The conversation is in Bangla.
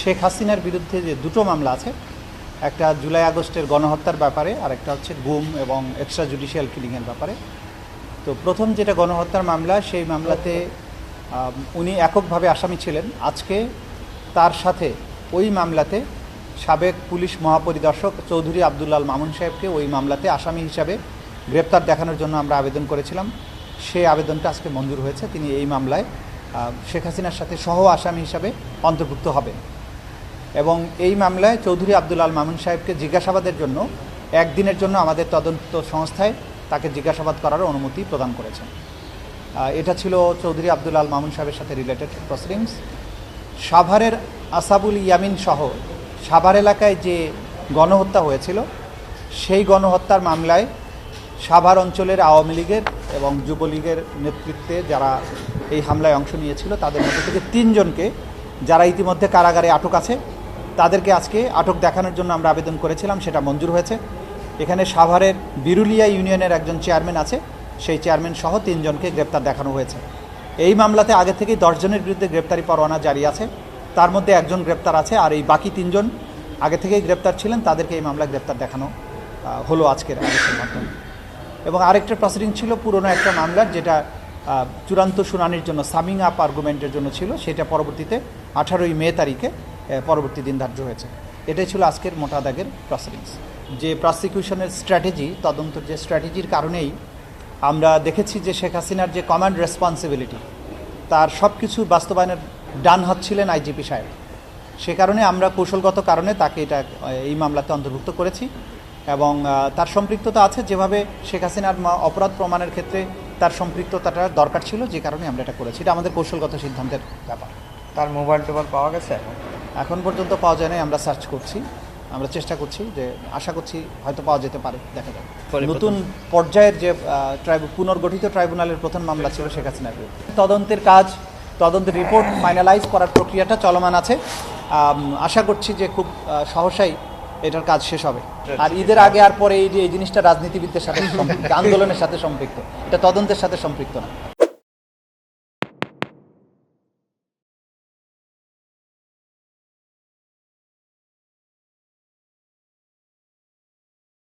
শেখ হাসিনার বিরুদ্ধে যে দুটো মামলা আছে, একটা জুলাই আগস্টের গণহত্যার ব্যাপারে আর একটা হচ্ছে গুম এবং এক্সট্রা জুডিশিয়াল কিলিংয়ের ব্যাপারে। তো প্রথম যেটা গণহত্যার মামলা, সেই মামলাতে উনি এককভাবে আসামি ছিলেন। আজকে তার সাথে ওই মামলাতে সাবেক পুলিশ মহাপরিদর্শক চৌধুরী আবদুল্লাল মামুন সাহেবকে ওই মামলাতে আসামি হিসাবে গ্রেপ্তার দেখানোর জন্য আমরা আবেদন করেছিলাম। সেই আবেদনটা আজকে মঞ্জুর হয়েছে। তিনি এই মামলায় শেখ হাসিনার সাথে সহ আসামি হিসাবে অন্তর্ভুক্ত হবেন এবং এই মামলায় চৌধুরী আবদুল্লাল মামুন সাহেবকে জিজ্ঞাসাবাদের জন্য একদিনের জন্য আমাদের তদন্ত সংস্থায় তাকে জিজ্ঞাসাবাদ করার অনুমতি প্রদান করেছেন। এটা ছিল চৌধুরী আবদুল্লাল মামুন সাহেবের সাথে রিলেটেড প্রসিডিংস। সাভারের আসাবুল ইয়ামিন সহ সাভার এলাকায় যে গণহত্যা হয়েছিল, সেই গণহত্যার মামলায় সাভার অঞ্চলের আওয়ামী লীগের এবং যুবলীগের নেতৃত্বে যারা এই হামলায় অংশ নিয়েছিল, তাদের মধ্যে থেকে 3 জনকে, যারা ইতিমধ্যে কারাগারে আটক আছে, তাদেরকে আজকে আটক দেখানোর জন্য আমরা আবেদন করেছিলাম। সেটা মঞ্জুর হয়েছে। এখানে সাভারের বিরুলিয়া ইউনিয়নের একজন চেয়ারম্যান আছে, সেই চেয়ারম্যান সহ 3 জনকে গ্রেপ্তার দেখানো হয়েছে। এই মামলাতে আগে থেকেই 10 জনের বিরুদ্ধে গ্রেপ্তারি পরোয়ানা জারি আছে, তার মধ্যে একজন গ্রেপ্তার আছে, আর এই বাকি 3 জন আগে থেকেই গ্রেপ্তার ছিলেন, তাদেরকে এই মামলায় গ্রেপ্তার দেখানো হলো আজকের আদেশের মাধ্যমে। এবং আরেকটা প্রসিডিং ছিল পুরনো একটা মামলার, যেটা চূড়ান্ত শুনানির জন্য সামিং আপ আর্গুমেন্টের জন্য ছিল, সেটা পরবর্তীতে 18ই মে তারিখে পরবর্তী দিন ধার্য হয়েছে। এটাই ছিল আজকের মোটা দাগের প্রসিডিংস। যে প্রসিকিউশনের স্ট্র্যাটেজি, তদন্তের যে স্ট্র্যাটেজির কারণেই আমরা দেখেছি যে শেখ হাসিনার যে কমান্ড রেসপন্সিবিলিটি, তার সব কিছু বাস্তবায়নের ডান হাত ছিলেন আইজিপি সাহেব। সে কারণে আমরা কৌশলগত কারণে তাকে এই মামলাতে অন্তর্ভুক্ত করেছি এবং তার সম্পৃক্ততা আছে, যেভাবে শেখ হাসিনার অপরাধ প্রমাণের ক্ষেত্রে তার সম্পৃক্ততাটা দরকার ছিল, যে কারণে আমরা এটা করেছি। এটা আমাদের কৌশলগত সিদ্ধান্তের ব্যাপার। তার মোবাইল টোবাইল পাওয়া গেছে? এখন পর্যন্ত পাওয়া যায় নাই, আমরা সার্চ করছি, আমরা চেষ্টা করছি, যে আশা করছি হয়তো পাওয়া যেতে পারে, দেখা যাবে। নতুন পর্যায়ের যে পুনর্গঠিত ট্রাইব্যুনালের প্রথম মামলা ছিল শেখ হাসিনার বিরুদ্ধে, তদন্তের রিপোর্ট ফাইনালাইজ করার প্রক্রিয়াটা চলমান আছে। আশা করছি যে খুব সহসাই এটার কাজ শেষ হবে। আর ঈদের আগে আর পরে এই জিনিসটা রাজনীতিবিদদের সাথে সম্পৃক্ত, আন্দোলনের সাথে সম্পৃক্ত, এটা তদন্তের সাথে সম্পৃক্ত না।